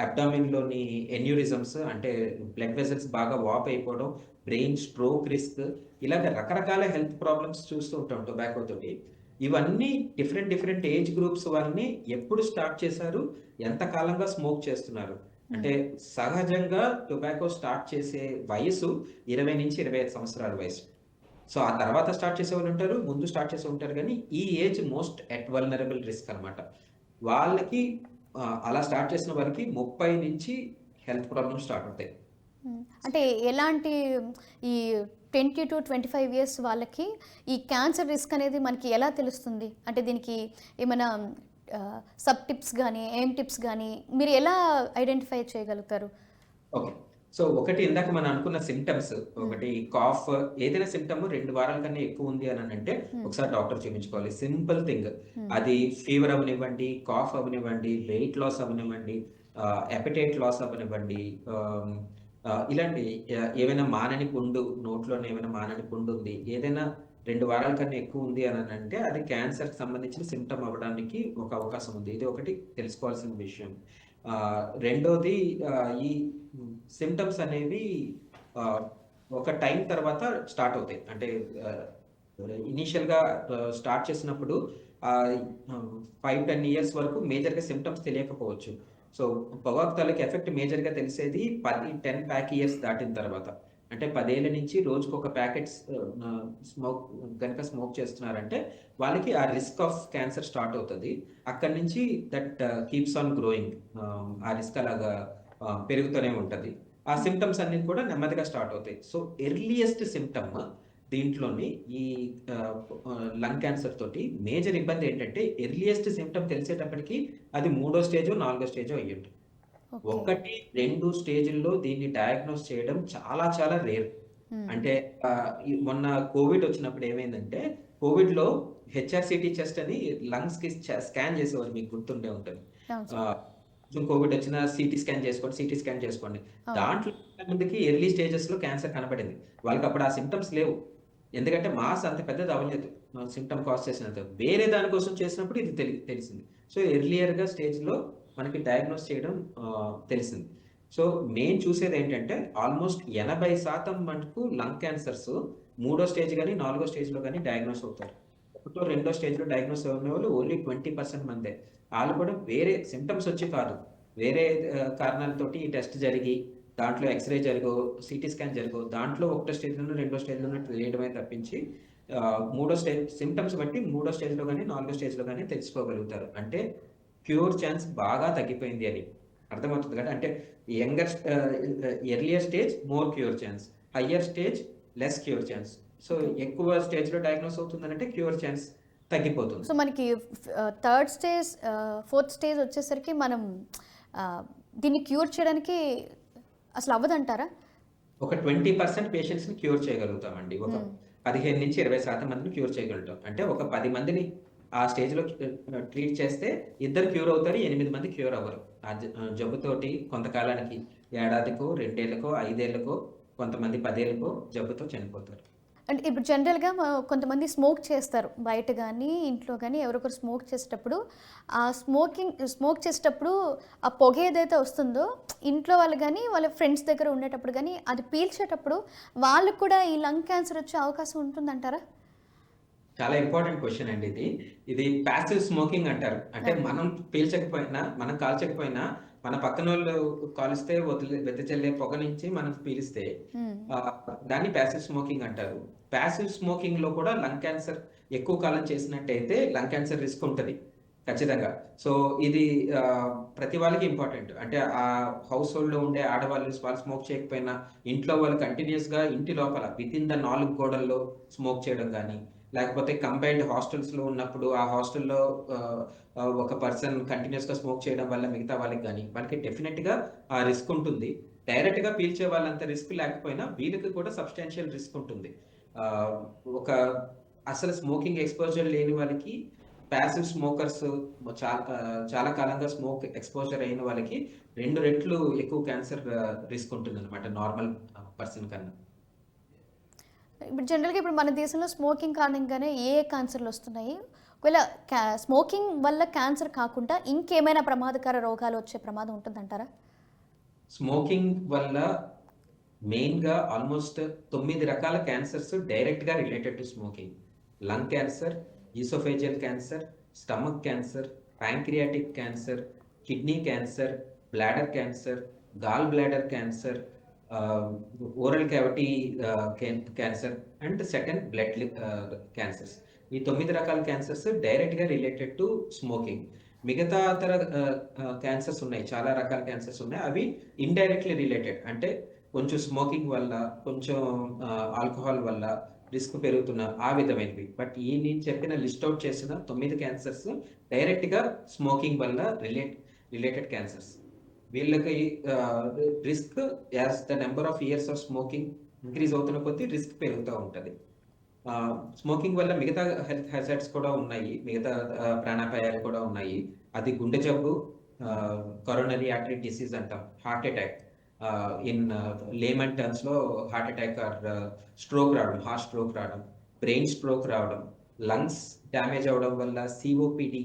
అబ్డామిన్లోని aneurysms అంటే బ్లడ్ వెజల్స్ బాగా వాప్ అయిపోవడం, బ్రెయిన్ స్ట్రోక్ రిస్క్, ఇలాగ రకరకాల హెల్త్ ప్రాబ్లమ్స్ చూస్తూ ఉంటాం టొబాకో తోటి. ఇవన్నీ డిఫరెంట్ ఏజ్ గ్రూప్స్ వాళ్ళని ఎప్పుడు స్టార్ట్ చేశారు, ఎంత కాలంగా స్మోక్ చేస్తున్నారు అంటే సహజంగా టొబాకో స్టార్ట్ చేసే వయసు 20 నుంచి 25 సంవత్సరాల వయసు. సో ఆ తర్వాత స్టార్ట్ చేసే వాళ్ళు ఉంటారు, ముందు స్టార్ట్ చేసే ఉంటారు. కానీ ఈ age most at vulnerable risk అనమాట వాళ్ళకి. అలా స్టార్ట్ చేసిన వారికి 30 నుంచి హెల్త్ ప్రాబ్లమ్స్ స్టార్ట్ అవుతాయి. అంటే ఎలాంటి ఈ 20 to 25 ఇయర్స్ వాళ్ళకి ఈ క్యాన్సర్ రిస్క్ అనేది మనకి ఎలా తెలుస్తుంది? అంటే దీనికి ఏమైనా సబ్ టిప్స్ కానీ టిప్స్ కానీ మీరు ఎలా ఐడెంటిఫై చేయగలుగుతారు? ఓకే. సో ఒకటి ఇందాక మనం అనుకున్న సిమ్టమ్స్, ఒకటి కాఫ్, ఏదైనా సిమ్టమ్ 2 వారాల కన్నా ఎక్కువ ఉంది అని అంటే ఒకసారి డాక్టర్ చూపించుకోవాలి. Simple thing. అది ఫీవర్ అవనివ్వండి, కాఫ్ అవనివ్వండి, వెయిట్ లాస్ అవనివ్వండి, అపెటైట్ లాస్ అవనివ్వండి, ఇలాంటి ఏమైనా మానని పుండు, నోట్లోనే ఏమైనా మానని పుండు ఉంది, ఏదైనా 2 వారాల కన్నా ఎక్కువ ఉంది అని అంటే అది క్యాన్సర్కి సంబంధించిన సిమ్టమ్ అవ్వడానికి ఒక అవకాశం ఉంది. ఇది ఒకటి తెలుసుకోవాల్సిన విషయం. రెండోది, ఈ సిమ్టమ్స్ అనేవి ఒక టైం తర్వాత స్టార్ట్ అవుతాయి. అంటే ఇనీషియల్గా స్టార్ట్ చేసినప్పుడు 5-10 ఇయర్స్ వరకు మేజర్గా సిమ్టమ్స్ తెలియకపోవచ్చు. సో పొగాకు తాలూకు ఎఫెక్ట్ మేజర్గా తెలిసేది 10 ప్యాక్ ఇయర్స్ దాటిన తర్వాత. అంటే 10 ఏళ్ళ నుంచి రోజుకు ఒక ప్యాకెట్ కనుక స్మోక్ చేస్తున్నారంటే వాళ్ళకి ఆ రిస్క్ ఆఫ్ క్యాన్సర్ స్టార్ట్ అవుతుంది. అక్కడి నుంచి దట్ కీప్స్ ఆన్ గ్రోయింగ్, ఆ రిస్క్ అలాగా పెరుగుతూనే ఉంటుంది. ఆ సిమ్టమ్స్ అన్ని కూడా నెమ్మదిగా స్టార్ట్ అవుతాయి. సో ఎర్లియస్ట్ సిమ్టమ్ దీంట్లోని ఈ లంగ్ క్యాన్సర్ తోటి మేజర్ ఇబ్బంది ఏంటంటే ఎర్లియస్ట్ సిమ్టమ్ తెలిసేటప్పటికి అది 3వ స్టేజో 4వ స్టేజో అయ్యింది. 1-2 స్టేజ్ల్లో దీన్ని డయాగ్నోస్ చేయడం చాలా చాలా రేర్. అంటే మొన్న కోవిడ్ వచ్చినప్పుడు ఏమైందంటే, కోవిడ్ లో హెచ్ఆర్సిటీ చెస్ట్ అని లంగ్స్ కి స్కాన్ చేసేవారు, మీకు గుర్తుండే ఉంటుంది. కొంచెం కోవిడ్ వచ్చినా సిటీ స్కాన్ చేసుకోండి. అవును. దాంట్లో మందికి ఎర్లీ స్టేజెస్‌లో క్యాన్సర్ కనపడింది. వాళ్ళకి అప్పుడు ఆ సింప్టమ్స్ లేవు. ఎందుకంటే మాస్ అంత పెద్దది అవ్వలేదు. సింప్టమ్ కాజ్ చేసినంత. వేరే దాని కోసం చేసినప్పుడు ఇది తెలిసింది. సో, ఎర్లియర్‌గా స్టేజ్‌లో మనకి డయాగ్నోస్ చేయడం తెలిసింది. సో, నేను చూసేదేంటంటే ఆల్మోస్ట్ 80% మటుకు లంగ్ క్యాన్సర్స్ మూడో స్టేజ్ గాని, నాలుగో స్టేజ్‌లో గాని డయాగ్నోస్ అవుతారు. ఒకటో, రెండో స్టేజ్‌లో డయాగ్నోస్ అవ్వనోళ్ళు ఓన్లీ 20% మందే. ఆళ్ళు కూడా వేరే సింప్టమ్స్ వచ్చి కాదు. వేరే కారణాలతోటి ఈ టెస్ట్ జరిగి, దాంట్లో ఎక్స్‌రే జరగో, సీటీ స్కాన్ జరగో, దాంట్లో ఒకటో స్టేజ్‌లోనో, రెండో స్టేజ్‌లోనో తెలియడమే తప్పించి మూడో స్టేజ్ సింప్టమ్స్ బట్టి మూడో స్టేజ్‌లో గాని, నాలుగో స్టేజ్‌లో గాని తెలుసుకోగలుగుతారు. అంటే క్యూర్ ఛాన్స్ బాగా తగ్గిపోయింది అని. అర్థమవుతుంది కదా! అంటే earlier stage more cure chance. Hire stage less cure chance. So, okay. ఎక్కువ స్టేజ్‌లో డయాగ్నోస్ అవుతుందనంటే క్యూర్ ఛాన్స్ తగ్గిపోతుంది. సో మనకి థర్డ్ స్టేజ్, ఫోర్త్ స్టేజ్ వచ్చేసరికి మనం దీన్ని క్యూర్ చేయడానికి అసలు అవ్వదంటారా? ఒక 20% పేషెంట్స్‌ని క్యూర్ చేయగలుగుతామండి. ఒక 15-20% మందిని క్యూర్ చేయగలుగుతాం. అంటే ఒక 10 మందిని ఆ స్టేజ్‌లో ట్రీట్ చేస్తే ఇద్దరు క్యూర్ అవుతారు. 8 మంది క్యూర్ అవ్వరు. జబ్బుతోటి కొంతకాలానికి ఏడాదికో, 2 ఏళ్లకో, 5 ఏళ్లకో, కొంతమంది 10 ఏళ్లకో జబ్బుతో చనిపోతారు. అంటే ఇప్పుడు జనరల్‌గా కొంతమంది స్మోక్ చేస్తారు. బయట గానీ, ఇంట్లో గానీ ఎవరొకరు స్మోక్ చేసేటప్పుడు, ఆ స్మోక్ చేసేటప్పుడు ఆ పొగ ఏదైతే వస్తుందో, ఇంట్లో వాళ్ళు గానీ, వాళ్ళ ఫ్రెండ్స్ దగ్గర ఉండేటప్పుడు గానీ, అది పీల్చేటప్పుడు వాళ్ళకి కూడా ఈ లంగ్ క్యాన్సర్ వచ్చే అవకాశం ఉంటుందంటారా? చాలా ఇంపార్టెంట్ క్వెషన్ అండి ఇది. ఇది పాసివ్ స్మోకింగ్ అంటారు. అంటే ఓకే. మనం పీల్చకపోయినా, మనం కాల్చకపోయినా, మన పక్కనోళ్ళు కాలుస్తే వెదజల్లే పొగ నుంచి మనం పీలిస్తే హ్మ్. ఆహ్, దాన్ని పాసివ్ స్మోకింగ్ అంటారు. పాసివ్ స్మోకింగ్‌లో కూడా లంగ్ క్యాన్సర్ ఎక్కువ కాలం చేసినట్టయితే లంగ్ క్యాన్సర్ రిస్క్ ఉంటది. ఖచ్చితంగా. సో, ఇది ప్రతి వాళ్ళకి ఇంపార్టెంట్. అంటే హౌస్ హోల్డ్‌లో ఉండే ఆడవాళ్ళు వాళ్ళు స్మోక్ చేయకపోయినా, ఇంట్లో వాళ్ళు కంటిన్యూయస్‌గా ఇంటి లోపల వితిన్ ద 4 గోడల్లో స్మోక్ చేయడం గాని, లేకపోతే కంబైన్డ్ హాస్టల్స్‌లో ఉన్నప్పుడు ఆ హాస్టల్‌లో ఆహ్, ఒక పర్సన్ కంటిన్యూయస్‌గా స్మోక్ చేయడం వల్ల మిగతా వాళ్ళకి గాని, వాళ్ళకి డెఫినిట్‌గా ఆ రిస్క్ ఉంటుంది. డైరెక్ట్‌గా పీల్చే వాళ్ళంత రిస్క్ లేకపోయినా వీళ్ళకి కూడా సబ్‌స్టాన్షియల్ రిస్క్ ఉంటుంది. ఆహ్, ఒక అసలు స్మోకింగ్ ఎక్స్‌పోజర్ లేని వాళ్ళకి పాసివ్ స్మోకర్స్ చాలా కాలంగా స్మోక్ ఎక్స్‌పోజర్ అయిన వాళ్ళకి 2 రెట్లు ఎక్కువ క్యాన్సర్ రిస్క్ ఉంటుందన్నమాట నార్మల్ పర్సన్ కన్నా. ఇప్పుడు జనరల్‌గా ఇప్పుడు మన దేశంలో స్మోకింగ్ కారణంగానే ఏ ఏ క్యాన్సర్‌లు వస్తున్నాయి? ఒకవేళ స్మోకింగ్ వల్ల క్యాన్సర్ కాకుండా ఇంకేమైనా ప్రమాదకర రోగాలు వచ్చే ప్రమాదం ఉంటుందంటారా? స్మోకింగ్ వల్ల మెయిన్‌గా ఆల్మోస్ట్ 9 రకాల క్యాన్సర్స్ డైరెక్ట్‌గా related to smoking. Lung cancer, esophageal cancer, stomach cancer, pancreatic cancer, kidney cancer, bladder cancer, gall bladder cancer, ah, oral cavity cancer and second cancers. ఈ 9 రకాల క్యాన్సర్స్ డైరెక్ట్‌గా రిలేటెడ్ టు స్మోకింగ్. మిగతా cancers ఉన్నాయి. చాలా రకాల cancers ఉన్నాయి. అవి indirectly related. అంటే కొంచెం స్మోకింగ్ వల్ల, కొంచెం ఆల్కహాల్ వల్ల రిస్క్ పెరుగుతున్న ఆ విధమైనవి. బట్ నేను చెప్పిన లిస్ట్ ఔట్ చేసిన 9 క్యాన్సర్స్ డైరెక్ట్‌గా స్మోకింగ్ వల్ల రిలేటెడ్ క్యాన్సర్స్. వీళ్ళకి risk as the number of years of smoking increase అవుతున్న కొద్దీ రిస్క్ పెరుగుతా ఉంటది. స్మోకింగ్ వల్ల మిగతా హెల్త్ హ్యాజార్డ్స్ కూడా ఉన్నాయి. మిగతా ప్రాణాపాయాలు కూడా ఉన్నాయి. అది గుండె జబ్బు, కరోనరీ ఆర్టరీ డిసీజ్ అంటాం. Heart attack. ఇన్ లేమన్ టర్మ్స్‌లో హార్ట్ అటాక్ ఆర్ స్ట్రోక్ రావడం, హార్ట్ స్ట్రోక్ రావడం, బ్రెయిన్ స్ట్రోక్ రావడం, లంగ్స్ డ్యామేజ్ అవ్వడం వల్ల COPD,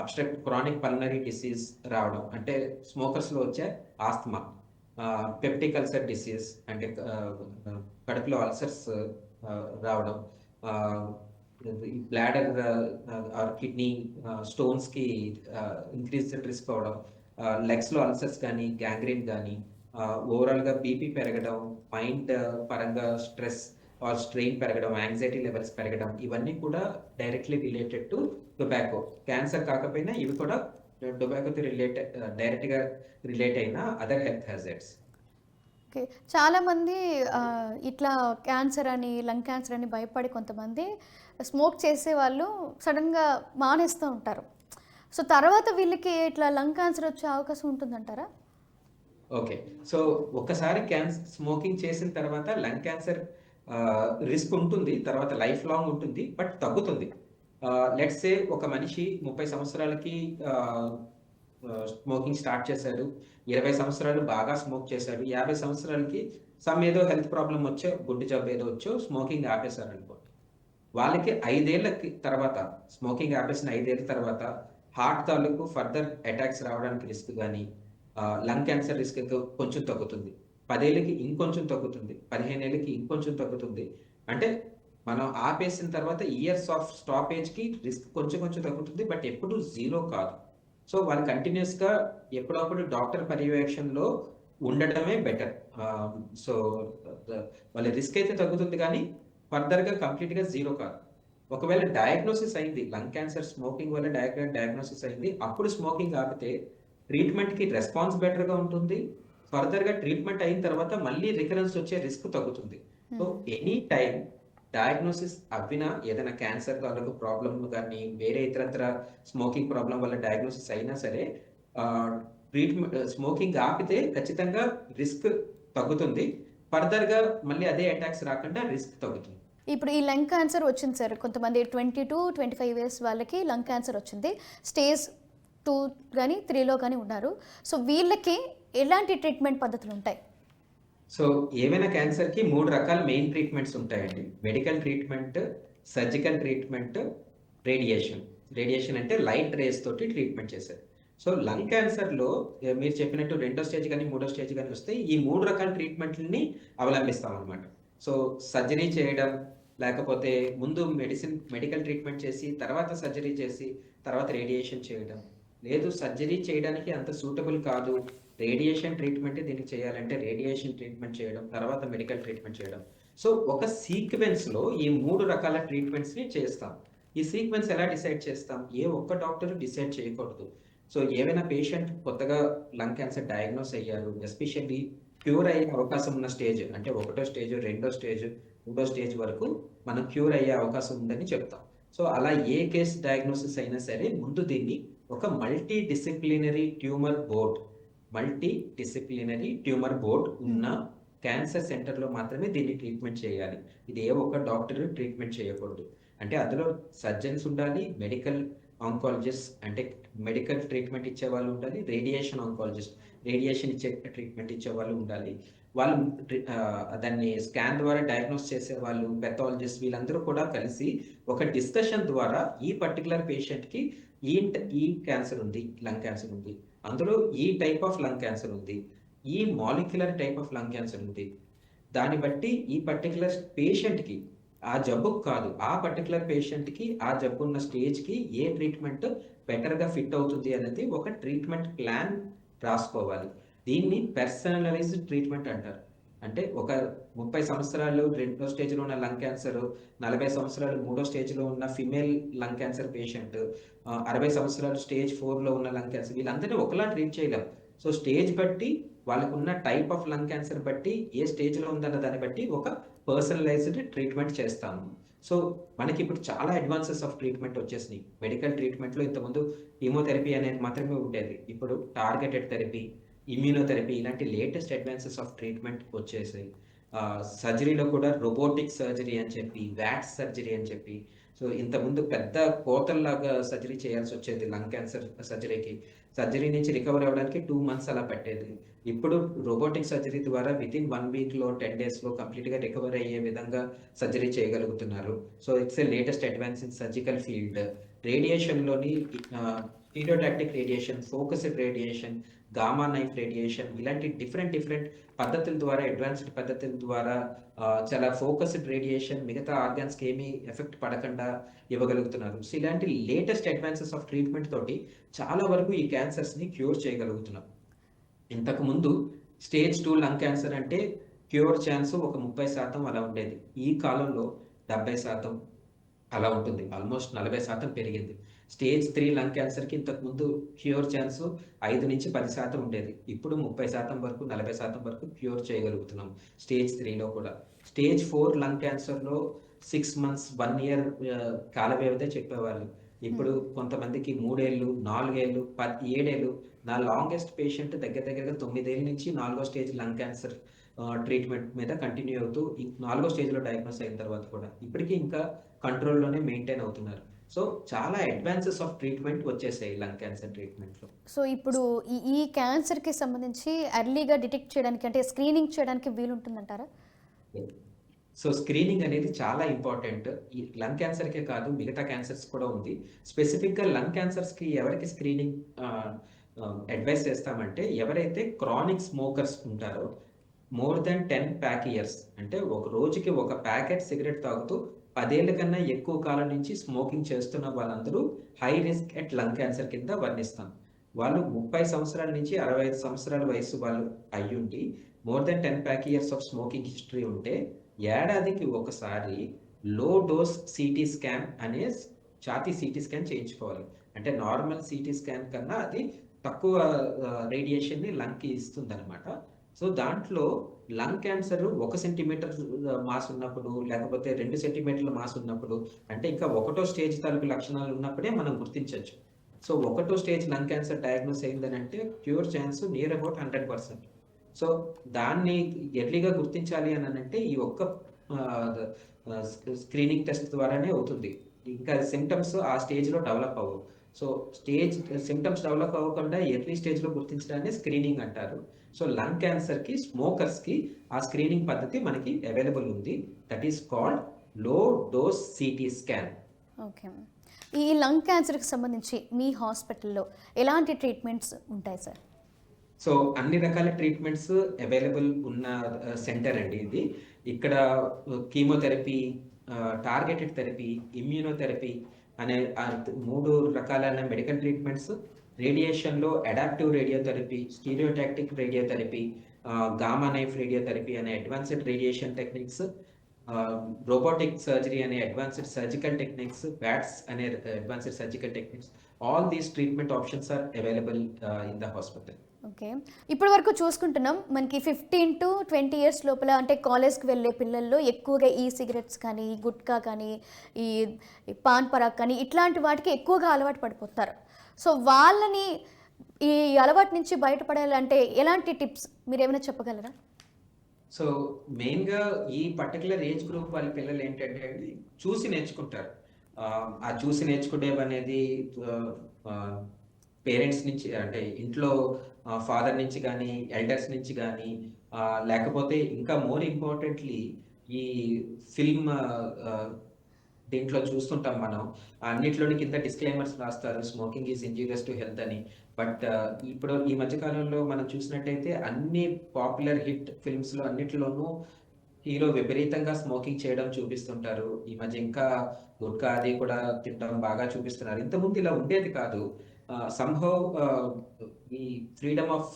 obstruct chronic pulmonary disease రావడం. అంటే స్మోకర్స్‌లో వచ్చే ఆస్తమా, పెప్టిక్ అల్సర్ డిసీజ్ అంటే కడుపులో అల్సర్స్ రావడం, ఈ బ్లాడర్ ఆర్ కిడ్నీ స్టోన్స్‌కి ఇంక్రీజ్డ్ రిస్క్ అవ్వడం, లెగ్స్‌లో అల్సర్స్ గానీ, గ్యాంగ్రీన్ గానీ, ఓవరాల్‌గా బీపీ పెరగడం, మైండ్ పరంగా స్ట్రెస్ ఆర్ స్ట్రెయిన్ పెరగడం, యాంగ్జైటీ లెవెల్స్ పెరగడం, ఇవన్నీ కూడా directly related to tobacco. Cancer కాకపోయినా ఇవి కూడా టొబాకోతో డైరెక్ట్‌గా రిలేట్ అయిన అదర్ హెల్త్ హ్యాజార్డ్స్. ఓకే. చాలామంది ఇట్లా క్యాన్సర్ అని, లంగ్ క్యాన్సర్ అని భయపడి కొంతమంది స్మోక్ చేసేవాళ్ళు సడెన్‌గా మానేస్తూ ఉంటారు. సో, తర్వాత వీళ్ళకి ఇట్లా లంగ్ క్యాన్సర్ వచ్చే అవకాశం ఉంటుందంటారా? ఓకే. సో, ఒక్కసారి స్మోకింగ్ చేసిన తర్వాత లంగ్ క్యాన్సర్ రిస్క్ ఉంటుంది. తర్వాత లైఫ్ లాంగ్ ఉంటుంది. బట్ తగ్గుతుంది. లెట్స్ సే ఒక మనిషి 30 సంవత్సరాలకి ఆహ్, స్మోకింగ్ స్టార్ట్ చేశాడు, 20 సంవత్సరాలు బాగా స్మోక్ చేశాడు, 50 సంవత్సరాలకి సమ్ ఏదో హెల్త్ ప్రాబ్లం వచ్చో, గుండె జబ్బు ఏదో వచ్చో స్మోకింగ్ ఆపేశారనుకోండి. వాళ్ళకి 5 ఏళ్ళకి తర్వాత, స్మోకింగ్ ఆపేసిన 5 ఏళ్ల తర్వాత హార్ట్ తాలూకు ఫర్దర్ అటాక్స్ రావడానికి రిస్క్ గానీ, లంగ్ క్యాన్సర్ రిస్క్ కొంచెం తగ్గుతుంది. 10 ఏళ్ళకి ఇంకొంచెం తగ్గుతుంది. 15 ఏళ్ళకి ఇంకొంచెం తగ్గుతుంది. అంటే మనం ఆపేసిన తర్వాత ఇయర్స్ ఆఫ్ స్టాపేజ్‌కి రిస్క్ కొంచెం కొంచెం తగ్గుతుంది. బట్ ఎప్పుడు జీరో కాదు. సో వాళ్ళు కంటిన్యూయస్‌గా ఎప్పుడప్పుడు డాక్టర్ పర్యవేక్షణలో ఉండడమే బెటర్. సో వాళ్ళ రిస్క్ అయితే తగ్గుతుంది కానీ ఫర్దర్‌గా కంప్లీట్‌గా జీరో కాదు. ఒకవేళ డయాగ్నోసిస్ అయింది, లంగ్ క్యాన్సర్ స్మోకింగ్ వల్ల డయాగ్నోసిస్ అయింది, అప్పుడు స్మోకింగ్ ఆపితే ట్రీట్మెంట్‌కి రెస్పాన్స్ బెటర్‌గా ఉంటుంది. ఫర్దర్‌గా ట్రీట్మెంట్ అయిన తర్వాత మళ్ళీ రికరెన్స్ వచ్చే రిస్క్ తగ్గుతుంది. సో ఎనీ టైం డయాగ్నోసిస్ అవ్వినా, ఏదైనా క్యాన్సర్ తాలూకు ప్రాబ్లమ్ కానీ, వేరే ఇతరత్ర స్మోకింగ్ ప్రాబ్లం వల్ల డయాగ్నోసిస్ అయినా సరే, స్మోకింగ్ ఆపితే ఖచ్చితంగా రిస్క్ తగ్గుతుంది. ఫర్దర్‌గా మళ్ళీ అదే అటాక్స్ రాకుండా రిస్క్ తగ్గుతుంది. ఇప్పుడు ఈ లంగ్ క్యాన్సర్ వచ్చింది సార్, కొంతమంది 20-25 ఇయర్స్ వాళ్ళకి లంగ్ క్యాన్సర్ వచ్చింది, స్టేజ్ 2 కానీ 3లో కానీ ఉన్నారు. సో వీళ్ళకి ఎలాంటి ట్రీట్మెంట్ పద్ధతులు ఉంటాయి? సో ఏవైనా క్యాన్సర్‌కి 3 రకాల మెయిన్ ట్రీట్మెంట్స్ ఉంటాయండి. Medical treatment, surgical treatment, radiation. Radiation అంటే లైట్ రేస్ తోటి ట్రీట్మెంట్ చేసేది. సో లంగ్ క్యాన్సర్‌లో మీరు చెప్పినట్టు రెండో స్టేజ్ గానీ, మూడో స్టేజ్ గానీ వస్తే ఈ 3 రకాల ట్రీట్మెంట్‌లని అవలంబిస్తామనమాట. సో సర్జరీ చేయడం, లేకపోతే ముందు మెడికల్ ట్రీట్మెంట్ చేసి, తర్వాత సర్జరీ చేసి, తర్వాత రేడియేషన్ చేయడం. లేదు సర్జరీ చేయడానికి అంత సూటబుల్ కాదు, రేడియేషన్ ట్రీట్మెంటే దీనికి చేయాలంటే రేడియేషన్ ట్రీట్మెంట్ చేయడం, తర్వాత మెడికల్ ట్రీట్మెంట్ చేయడం. సో ఒక సీక్వెన్స్‌లో ఈ 3 రకాల ట్రీట్మెంట్స్‌ని చేస్తాం. ఈ సీక్వెన్స్ ఎలా డిసైడ్ చేస్తాం? ఏ ఒక్క డాక్టరు డిసైడ్ చేయకూడదు. సో ఏవైనా పేషెంట్ కొత్తగా లంగ్ క్యాన్సర్ డయాగ్నోస్ అయ్యారు, ఎస్పెషల్లీ క్యూర్ అయ్యే అవకాశం ఉన్న స్టేజ్ అంటే ఒకటో స్టేజ్, రెండో స్టేజ్, మూడో స్టేజ్ వరకు మనం క్యూర్ అయ్యే అవకాశం ఉందని చెప్తాం. సో అలా ఏ కేస్ డయాగ్నోసిస్ అయినా సరే ముందు దీన్ని ఒక మల్టీ డిసిప్లినరీ ట్యూమర్ బోర్డ్ ఉన్న క్యాన్సర్ సెంటర్‌లో మాత్రమే దీన్ని ట్రీట్మెంట్ చేయాలి. ఇది ఏ ఒక్క డాక్టర్ ట్రీట్మెంట్ చేయకూడదు. అంటే అందులో సర్జన్స్ ఉండాలి, మెడికల్ ఆంకాలజిస్ట్ అంటే మెడికల్ ట్రీట్మెంట్ ఇచ్చేవాళ్ళు ఉండాలి, రేడియేషన్ ఆంకాలజిస్ట్ రేడియేషన్ ఇచ్చే ట్రీట్మెంట్ ఇచ్చేవాళ్ళు ఉండాలి. వాళ్ళు దాన్ని స్కాన్ ద్వారా డయాగ్నోస్ చేసేవాళ్ళు, పెథాలజిస్ట్ వీళ్ళందరూ కూడా కలిసి ఒక డిస్కషన్ ద్వారా ఈ పర్టిక్యులర్ పేషెంట్‌కి ఈ క్యాన్సర్ ఉంది, లంగ్ క్యాన్సర్ ఉంది, అందులో ఈ టైప్ ఆఫ్ లంగ్ క్యాన్సర్ ఉంది, ఈ molecular type of lung cancer ఉంది. దాన్ని బట్టి ఈ పర్టిక్యులర్ పేషెంట్‌కి ఆ జబ్బుకు కాదు, ఆ పర్టిక్యులర్ పేషెంట్‌కి ఆ జబ్బు ఉన్న స్టేజ్‌కి ఏ ట్రీట్మెంట్ బెటర్‌గా ఫిట్ అవుతుంది అనేది ఒక ట్రీట్మెంట్ ప్లాన్ రాసుకోవాలి. దీన్ని పర్సనలైజ్డ్ ట్రీట్మెంట్ అంటారు. అంటే ఒక 30 సంవత్సరాలు రెండో స్టేజ్‌లో ఉన్న లంగ్ క్యాన్సర్, 40 సంవత్సరాలు మూడో స్టేజ్‌లో ఉన్న ఫీమేల్ లంగ్ క్యాన్సర్ పేషెంట్, 60 సంవత్సరాలు స్టేజ్ 4లో ఉన్న లంగ్ క్యాన్సర్ వీళ్ళందరినీ ఒకలా ట్రీట్ చేయలేం. సో స్టేజ్ బట్టి, వాళ్ళకున్న టైప్ ఆఫ్ లంగ్ క్యాన్సర్ బట్టి, ఏ స్టేజ్‌లో ఉందన్న దాన్ని బట్టి ఒక పర్సనలైజ్డ్ ట్రీట్మెంట్ చేస్తాము. సో మనకిప్పుడు చాలా అడ్వాన్సెస్ ఆఫ్ ట్రీట్మెంట్ వచ్చేసినాయి. మెడికల్ ట్రీట్మెంట్‌లో ఇంతకుముందు కీమోథెరపీ అనేది మాత్రమే ఉండేది. ఇప్పుడు టార్గెటెడ్ థెరపీ, ఇమ్యూనోథెరపీ ఇలాంటి లేటెస్ట్ అడ్వాన్సెస్ ఆఫ్ ట్రీట్మెంట్ వచ్చేసాయి. సర్జరీలో కూడా రోబోటిక్ సర్జరీ అని చెప్పి, వాట్స్ సర్జరీ అని చెప్పి, సో ఇంతకుముందు పెద్ద కోతల్లాగా సర్జరీ చేయాల్సి వచ్చేది లంగ్ క్యాన్సర్ సర్జరీకి. సర్జరీ నుంచి రికవర్ అవ్వడానికి 2 మంత్స్ అలా పట్టేది. ఇప్పుడు రోబోటిక్ సర్జరీ ద్వారా వితిన్ 1 వీక్‌లో, 10 డేస్‌లో కంప్లీట్‌గా రికవర్ అయ్యే విధంగా సర్జరీ చేయగలుగుతున్నారు. So it's a latest advance in surgical field. రేడియేషన్‌లోని stereotactic radiation, focused radiation, gamma knife radiation ఇలాంటి డిఫరెంట్ పద్ధతుల ద్వారా, అడ్వాన్స్డ్ పద్ధతుల ద్వారా చాలా ఫోకస్డ్ రేడియేషన్ మిగతా ఆర్గాన్స్‌కి ఏమీ ఎఫెక్ట్ పడకుండా ఇవ్వగలుగుతున్నారు. సో ఇలాంటి లేటెస్ట్ అడ్వాన్సెస్ ఆఫ్ ట్రీట్మెంట్ తోటి చాలా వరకు ఈ క్యాన్సర్స్‌ని క్యూర్ చేయగలుగుతున్నాం. ఇంతకుముందు స్టేజ్ 2 లంగ్ క్యాన్సర్ అంటే క్యూర్ ఛాన్స్ ఒక 30% అలా ఉండేది. ఈ కాలంలో 70% అలా ఉంటుంది. ఆల్మోస్ట్ 40% పెరిగింది. స్టేజ్ 3 లంగ్ క్యాన్సర్‌కి ఇంతకుముందు క్యూర్ ఛాన్స్ 5-10% ఉండేది. ఇప్పుడు 30% వరకు, 40% వరకు క్యూర్ చేయగలుగుతున్నాం స్టేజ్ 3లో కూడా. స్టేజ్ 4 లంగ్ క్యాన్సర్‌లో 6 మంత్స్, 1 ఇయర్ కాల వ్యవధే చెప్పేవాళ్ళు. ఇప్పుడు కొంతమందికి 3 ఏళ్ళు, 4 ఏళ్ళు, 7 ఏళ్ళు. నా లాంగెస్ట్ పేషెంట్ దగ్గరగా 9 ఏళ్ల నుంచి 4వ స్టేజ్ లంగ్ క్యాన్సర్ ట్రీట్మెంట్ మీద కంటిన్యూ అవుతూ 4వ స్టేజ్‌లో డయాగ్నోస్ అయిన తర్వాత కూడా ఇప్పటికీ ఇంకా కంట్రోల్‌లోనే మెయింటైన్ అవుతున్నారు. సో చాలా అడ్వాన్సెస్ ఆఫ్ ట్రీట్మెంట్ వచ్చేసాయి లంగ్ క్యాన్సర్ ట్రీట్మెంట్లో. సో ఇప్పుడు ఈ క్యాన్సర్కి సంబంధించి ఎర్లీగా డిటెక్ట్ చేయడానికి అంటే స్క్రీనింగ్ చేయడానికి వీలుంటుందంటారా? సో స్క్రీనింగ్ అనేది చాలా ఇంపార్టెంట్. ఈ లంగ్ క్యాన్సర్కే కాదు, మిగతా క్యాన్సర్స్ కూడా ఉంది. స్పెసిఫిక్గా లంగ్ క్యాన్సర్స్కి ఎవరికి స్క్రీనింగ్ అడ్వైస్ చేస్తామంటే, ఎవరైతే క్రానిక్ స్మోకర్స్ ఉంటారో, మోర్ దెన్ 10 ప్యాక్ ఇయర్స్, అంటే ఒక రోజుకి ఒక ప్యాకెట్ సిగరెట్ తాగుతూ 10 ఏళ్ల కన్నా ఎక్కువ కాలం నుంచి స్మోకింగ్ చేస్తున్న వాళ్ళందరూ high risk at lung cancer కింద వర్ణిస్తాం. వాళ్ళు 30 సంవత్సరాల నుంచి 65 సంవత్సరాల వయసు వాళ్ళు అయ్యుండి more than 10 pack years of smoking history ఉంటే ఏడాదికి ఒకసారి లో డోస్ సిటీ స్కాన్ అనే ఛాతీ సిటీ స్కాన్ చేయించుకోవాలి. అంటే నార్మల్ సిటీ స్కాన్ కన్నా అది తక్కువ రేడియేషన్ని లంగ్కి ఇస్తుంది అనమాట. సో దాంట్లో లంగ్ క్యాన్సర్ 1 సెంటీమీటర్ మాస్ ఉన్నప్పుడు, లేకపోతే 2 సెంటీమీటర్ల మాస్ ఉన్నప్పుడు, అంటే ఇంకా 1వ స్టేజ్ తాలూకు లక్షణాలు ఉన్నప్పుడే మనం గుర్తించవచ్చు. సో 1వ స్టేజ్ లంగ్ క్యాన్సర్ డయాగ్నోస్ అయిందని అంటే cure chance near about 100%. So దాన్ని ఎర్లీగా గుర్తించాలి అని అంటే ఈ ఒక్క స్క్రీనింగ్ టెస్ట్ ద్వారానే అవుతుంది. ఇంకా సిమ్టమ్స్ ఆ స్టేజ్లో డెవలప్ అవ్వవు. సో సిమ్టమ్స్ డెవలప్ అవ్వకుండా ఎర్లీ స్టేజ్లో గుర్తించడాన్ని స్క్రీనింగ్ అంటారు. సో లంగ్ క్యాన్సర్కి, స్మోకర్స్కి ఆ స్క్రీనింగ్ పద్ధతి మనకి అవైలబుల్ ఉంది. That is called low dose CT scan. Okay. ఈ లంగ్ క్యాన్సర్కి సంబంధించి మీ హాస్పిటల్లో ఎలాంటి ట్రీట్మెంట్స్ ఉంటాయి సార్? సో అన్ని రకాల ట్రీట్మెంట్స్ అవైలబుల్ ఉన్న సెంటర్ అండి ఇది. ఇక్కడ కీమోథెరపీ, టార్గెటెడ్ థెరపీ, ఇమ్యూనోథెరపీ అనే 3 రకాలైన మెడికల్ ట్రీట్మెంట్స్, రేడియేషన్లో adaptive radiotherapy, stereotactic radiotherapy, gamma knife radiotherapy అనే advanced radiation techniques, robotic surgery అనే అడ్వాన్స్డ్ సర్జికల్ టెక్నిక్స్, బ్యాట్స్ అనే advanced surgical techniques, all these treatment options are available in the hospital. Okay. ఇప్పటి వరకు చూసుకుంటున్నాం, మనకి 15 to 20 years లోపల అంటే కాలేజ్కి వెళ్ళే పిల్లల్లో ఎక్కువగా ఈ సిగరెట్స్ కానీ, ఈ గుట్కా కానీ, ఈ పాన్ పరాగ్ కానీ ఇట్లాంటి వాటికి ఎక్కువగా అలవాటు పడిపోతారు. సో వాళ్ళని ఈ అలవాటు నుంచి బయటపడాలంటే ఎలాంటి టిప్స్ మీరు ఏమైనా చెప్పగలరా? సో మెయిన్గా ఈ పర్టికులర్ ఏజ్ గ్రూప్ వాళ్ళ పిల్లలు ఏంటంటే చూసి నేర్చుకుంటారు. ఆ చూసి నేర్చుకునేవి అనేది పేరెంట్స్ నుంచి, అంటే ఇంట్లో ఫాదర్ నుంచి కానీ, ఎల్డర్స్ నుంచి కానీ, లేకపోతే ఇంకా మోర్ ఇంపార్టెంట్లీ ఈ ఫిల్మ్ దీంట్లో చూస్తుంటాం మనం. అన్నిట్లోని కింద డిస్క్లైమర్స్ రాస్తారు, smoking is injurious to health అని. బట్ ఇప్పుడు ఈ మధ్యకాలంలో మనం చూసినట్టయితే అన్ని పాపులర్ హిట్ ఫిల్మ్స్లో అన్నిట్లోనూ హీరో విపరీతంగా స్మోకింగ్ చేయడం చూపిస్తుంటారు. ఈ మధ్య ఇంకా గుట్కా అది కూడా తినడం బాగా చూపిస్తున్నారు. ఇంతకుముందు ఇలా ఉండేది కాదు. సంహౌ ఈ ఫ్రీడమ్ ఆఫ్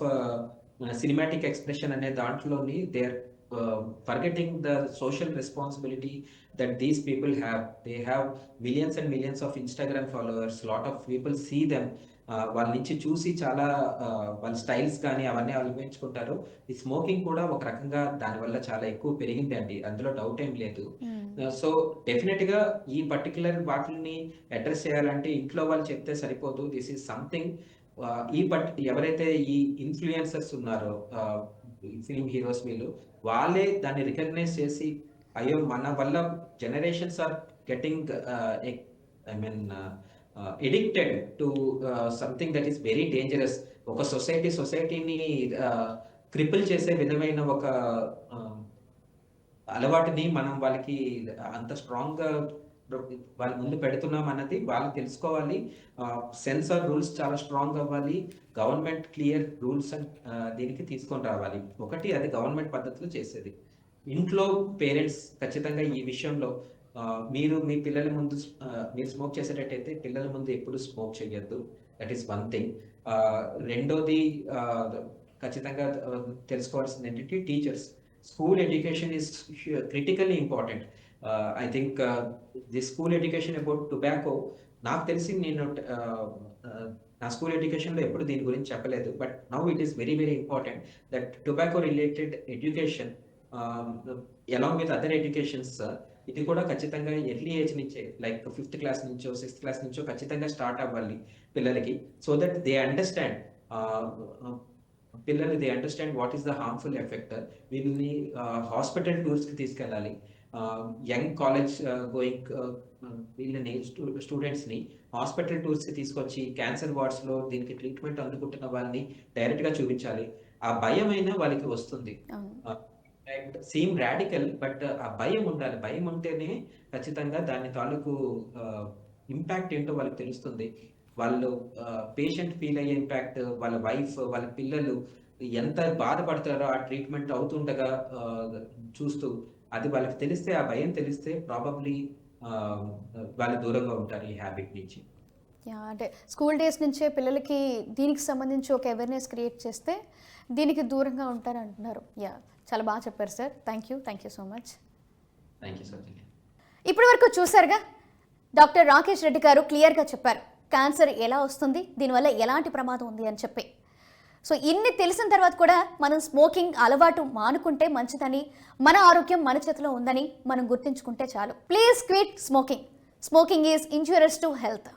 సినిమాటిక్ ఎక్స్ప్రెషన్ అనే దాంట్లోని they are forgetting the social responsibility that these people have. They have millions and millions of Instagram followers. Lot of people see them. వాళ్ళ నుంచి చూసి చాలా వాళ్ళ స్టైల్స్ కానీ అవన్నీ అలవర్చుకుంటారు. ఈ స్మోకింగ్ కూడా ఒక రకంగా దానివల్ల చాలా ఎక్కువ పెరిగింది అండి, అందులో డౌట్ ఏం లేదు. సో డెఫినెట్గా ఈ పర్టికులర్ వాటిని అడ్రస్ చేయాలంటే ఇంట్లో వాళ్ళు చెప్తే సరిపోదు. దిస్ ఈజ్ సంథింగ్ ఎవరైతే ఈ ఇన్ఫ్లుయెన్సర్స్ ఉన్నారో, ఫిల్మ్ హీరోస్, వీళ్ళు వాళ్ళే దాన్ని రికగ్నైజ్ చేసి, అయ్యో మన వల్ల generations are getting addicted to something that is very dangerous. ఒక సొసైటీని క్రిపుల్ చేసే విధమైన ఒక అలవాటుని మనం వాళ్ళకి అంత స్ట్రాంగ్గా వాళ్ళ ముందు పెడుతున్నాం అన్నది వాళ్ళు తెలుసుకోవాలి. సెన్సార్ రూల్స్ చాలా స్ట్రాంగ్ అవ్వాలి. గవర్నమెంట్ క్లియర్ రూల్స్ అండ్ దీనికి తీసుకొని రావాలి. ఒకటి అది గవర్నమెంట్ పద్ధతిలో చేసేది. ఇంట్లో పేరెంట్స్ ఖచ్చితంగా ఈ విషయంలో మీరు మీ పిల్లల ముందు మీరు స్మోక్ చేసేటట్టయితే పిల్లల ముందు ఎప్పుడు స్మోక్ చేయొద్దు. That is one thing. రెండోది ఖచ్చితంగా తెలుసుకోవాల్సింది ఏంటంటే teachers, school education is critically important. I think the school education about tobacco, నాకు తెలిసి నేను నా స్కూల్ ఎడ్యుకేషన్లో ఎప్పుడు దీని గురించి చెప్పలేదు. But now it is very very important that tobacco related education along with other educations, ఇది కూడా ఖచ్చితంగా ఎర్లీ ఏజ్ నుంచే, లైక్ 5th క్లాస్ నుంచో 6th క్లాస్ నుంచో ఖచ్చితంగా స్టార్ట్ అవ్వాలి పిల్లలకి. సో దట్ దే అండర్స్టాండ్, పిల్లలు they understand what is the harmful effect. వీళ్ళని హాస్పిటల్ టూర్స్కి తీసుకెళ్ళాలి. యంగ్ కాలేజ్ గోయింగ్ వీళ్ళని స్టూడెంట్స్ని హాస్పిటల్ టూర్స్కి తీసుకొచ్చి క్యాన్సర్ వార్డ్స్లో దీనికి ట్రీట్మెంట్ అందుకుంటున్న వాళ్ళని డైరెక్ట్గా చూపించాలి. ఆ భయం అయినా వాళ్ళకి వస్తుంది. అవును. సీమ్ రాడికల్, బట్ ఆ భయం ఉండాలి. భయం ఉంటేనే ఖచ్చితంగా దాని తాలూకు ఇంపాక్ట్ ఏంటో వాళ్ళకి తెలుస్తుంది. వాళ్ళు పేషెంట్ ఫీల్ అయ్యే ఇంపాక్ట్, వాళ్ళ వైఫ్, వాళ్ళ పిల్లలు ఎంత బాధపడతారో ఆ ట్రీట్మెంట్ అవుతుండగా చూస్తూ, అది వాళ్ళకి తెలిస్తే, ఆ భయం తెలిస్తే ప్రాబబ్లీ వాళ్ళు దూరంగా ఉంటారు ఈ హ్యాబిట్ నుంచి. అంటే స్కూల్ డేస్ నుంచే పిల్లలకి దీనికి సంబంధించి ఒక అవేర్నెస్ క్రియేట్ చేస్తే దీనికి దూరంగా ఉంటారు అంటున్నారు. చాలా బాగా చెప్పారు sir. Thank you so much. Thank you sir. ఇప్పటి వరకు చూసారుగా, డాక్టర్ రాకేష్ రెడ్డి గారు క్లియర్గా చెప్పారు క్యాన్సర్ ఎలా వస్తుంది, దీనివల్ల ఎలాంటి ప్రమాదం ఉంది అని చెప్పి. సో ఇన్ని తెలిసిన తర్వాత కూడా మనం స్మోకింగ్ అలవాటు మానుకుంటే మంచిదని, మన ఆరోగ్యం మన చేతిలో ఉందని మనం గుర్తుంచుకుంటే చాలు. Please quit smoking. Smoking is injurious to health.